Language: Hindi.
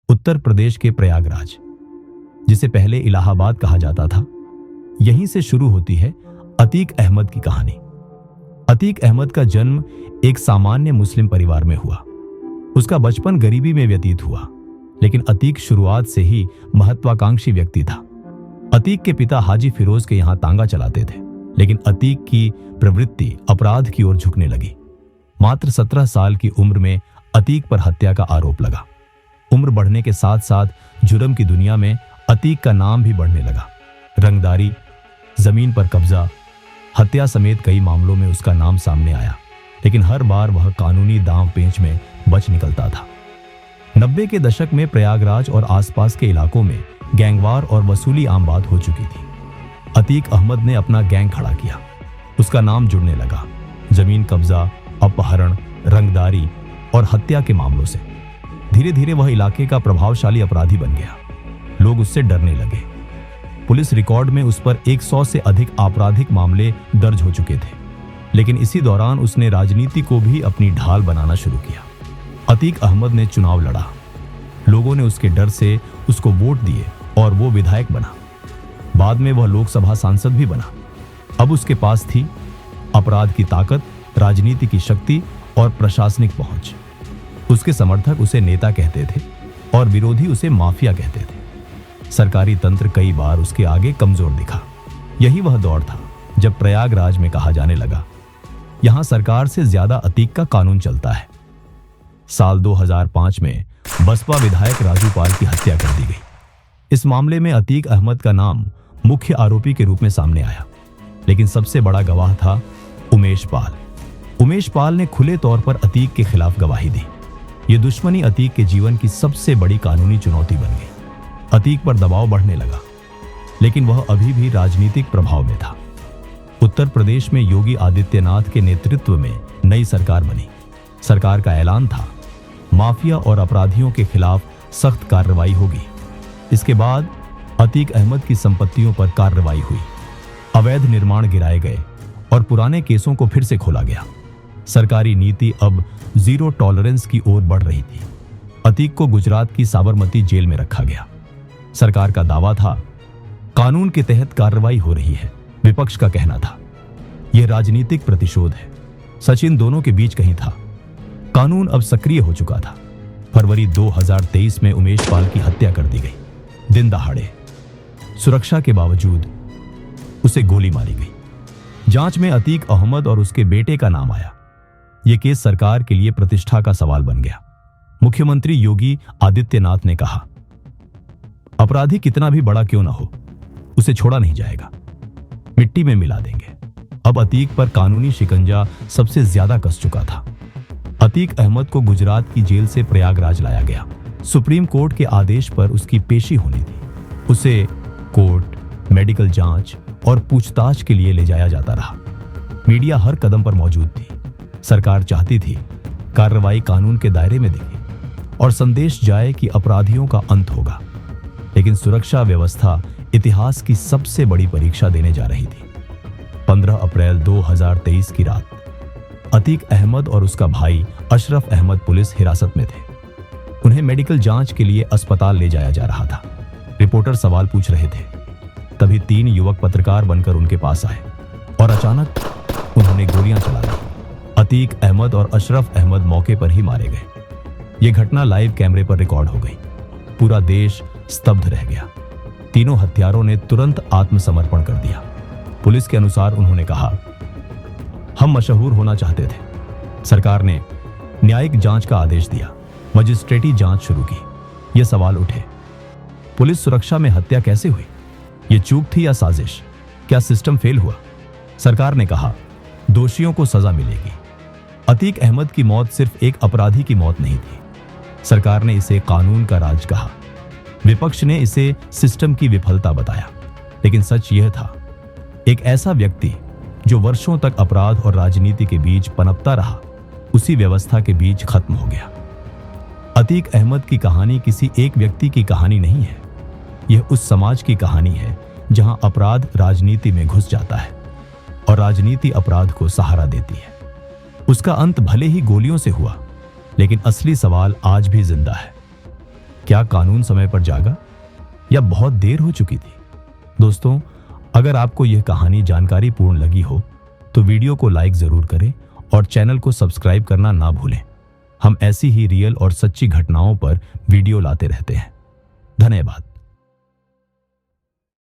उत्तर प्रदेश के प्रयागराज, जिसे पहले इलाहाबाद कहा जाता था, यहीं से शुरू होती है अतीक अहमद की कहानी। अतीक अहमद का जन्म एक सामान्य मुस्लिम परिवार में हुआ। उसका बचपन गरीबी में व्यतीत हुआ, लेकिन अतीक शुरुआत से ही महत्वाकांक्षी व्यक्ति था। अतीक के पिता हाजी फिरोज के यहां तांगा चलाते थे, लेकिन अतीक की प्रवृत्ति अपराध की ओर झुकने लगी। मात्र 17 साल की उम्र में अतीक पर हत्या का आरोप लगा। उम्र बढ़ने के साथ साथ जुर्म की दुनिया में अतीक का नाम भी बढ़ने लगा। रंगदारी, जमीन पर कब्जा, हत्या समेत कई मामलों में उसका नाम सामने आया, लेकिन हर बार वह कानूनी दांव पेंच में बच निकलता था। 90 के दशक में प्रयागराज और आसपास के इलाकों में गैंगवार और वसूली आम बात हो चुकी थी। अतीक अहमद ने अपना गैंग खड़ा किया। उसका नाम जुड़ने लगा जमीन कब्जा, अपहरण, रंगदारी और हत्या के मामलों से। धीरे धीरे वह इलाके का प्रभावशाली अपराधी बन गया। लोग उससे डरने लगे। पुलिस रिकॉर्ड में उस पर 100 से अधिक आपराधिक मामले दर्ज हो चुके थे, लेकिन इसी दौरान उसने राजनीति को भी अपनी ढाल बनाना शुरू किया। अतीक अहमद ने चुनाव लड़ा। लोगों ने उसके डर से उसको वोट दिए और वो विधायक बना। बाद में वह लोकसभा सांसद भी बना। अब उसके पास थी अपराध की ताकत, राजनीति की शक्ति और प्रशासनिक पहुंच। उसके समर्थक उसे नेता कहते थे और विरोधी उसे माफिया कहते थे। सरकारी तंत्र कई बार उसके आगे कमजोर दिखा। यही वह दौर था जब प्रयागराज में कहा जाने लगा, यहां सरकार से ज्यादा अतीक का कानून चलता है। साल 2005 में बसपा विधायक राजू पाल की हत्या कर दी गई। इस मामले में अतीक अहमद का नाम मुख्य आरोपी के रूप में सामने आया, लेकिन सबसे बड़ा गवाह था उमेश पाल। उमेश पाल ने खुले तौर पर अतीक के खिलाफ गवाही दी। ये दुश्मनी अतीक के जीवन की सबसे बड़ी कानूनी चुनौती बन गई। अतीक पर दबाव बढ़ने लगा, लेकिन वह अभी भी राजनीतिक प्रभाव में था। उत्तर प्रदेश में योगी आदित्यनाथ के नेतृत्व में नई सरकार बनी। सरकार का ऐलान था, माफिया और अपराधियों के खिलाफ सख्त कार्रवाई होगी। इसके बाद अतीक अहमद की संपत्तियों पर कार्रवाई हुई। अवैध निर्माण गिराए गए और पुराने केसों को फिर से खोला गया। सरकारी नीति अब जीरो टॉलरेंस की ओर बढ़ रही थी। अतीक को गुजरात की साबरमती जेल में रखा गया। सरकार का दावा था, कानून के तहत कार्रवाई हो रही है। विपक्ष का कहना था, यह राजनीतिक प्रतिशोध है। सचिन दोनों के बीच कहीं था। कानून अब सक्रिय हो चुका था। फरवरी 2023 में उमेश पाल की हत्या कर दी गई। दिन दहाड़े सुरक्षा के बावजूद उसे गोली मारी गई। जांच में अतीक अहमद और उसके बेटे का नाम आया। यह केस सरकार के लिए प्रतिष्ठा का सवाल बन गया। मुख्यमंत्री योगी आदित्यनाथ ने कहा, अपराधी कितना भी बड़ा क्यों ना हो, उसे छोड़ा नहीं जाएगा, मिट्टी में मिला देंगे। अब अतीक पर कानूनी शिकंजा सबसे ज्यादा कस चुका था। अतीक अहमद को गुजरात की जेल से प्रयागराज लाया गया। सुप्रीम कोर्ट के आदेश पर उसकी पेशी होनी थी। उसे कोर्ट, मेडिकल जांच और पूछताछ के लिए ले जाया जाता रहा। मीडिया हर कदम पर मौजूद थी। सरकार चाहती थी कार्रवाई कानून के दायरे में दिखे और संदेश जाए कि अपराधियों का अंत होगा, लेकिन सुरक्षा व्यवस्था इतिहास की सबसे बड़ी परीक्षा देने जा रही थी। 15 अप्रैल 2023 की रात अतीक अहमद और उसका भाई अशरफ अहमद पुलिस हिरासत में थे। उन्हें मेडिकल जांच के लिए अस्पताल ले जाया जा रहा था। रिपोर्टर सवाल पूछ रहे थे। तभी 3 युवक पत्रकार बनकर उनके पास आए और अचानक उन्होंने गोलियां चला दी। अतीक अहमद और अशरफ अहमद मौके पर ही मारे गए। यह घटना लाइव कैमरे पर रिकॉर्ड हो गई। पूरा देश स्तब्ध रह गया। तीनों हत्यारों ने तुरंत आत्मसमर्पण कर दिया। पुलिस के अनुसार उन्होंने कहा, हम मशहूर होना चाहते थे। सरकार ने न्यायिक जांच का आदेश दिया। मजिस्ट्रेटी जांच शुरू की। ये सवाल उठे, पुलिस सुरक्षा में हत्या कैसे हुई? ये चूक थी या साजिश? क्या सिस्टम फेल हुआ? सरकार ने कहा, दोषियों को सजा मिलेगी। अतीक अहमद की मौत सिर्फ एक अपराधी की मौत नहीं थी। सरकार ने इसे कानून का राज कहा। विपक्ष ने इसे सिस्टम की विफलता बताया, लेकिन सच यह था, एक ऐसा व्यक्ति जो वर्षों तक अपराध और राजनीति के बीच पनपता रहा, उसी व्यवस्था के बीच खत्म हो गया। अतीक अहमद की कहानी किसी एक व्यक्ति की कहानी नहीं है। यह उस समाज की कहानी है जहां अपराध राजनीति में घुस जाता है और राजनीति अपराध को सहारा देती है। उसका अंत भले ही गोलियों से हुआ, लेकिन असली सवाल आज भी जिंदा है। क्या कानून समय पर जागा या बहुत देर हो चुकी थी? दोस्तों, अगर आपको यह कहानी जानकारी पूर्ण लगी हो तो वीडियो को लाइक जरूर करें और चैनल को सब्सक्राइब करना ना भूलें। हम ऐसी ही रियल और सच्ची घटनाओं पर वीडियो लाते रहते हैं। धन्यवाद।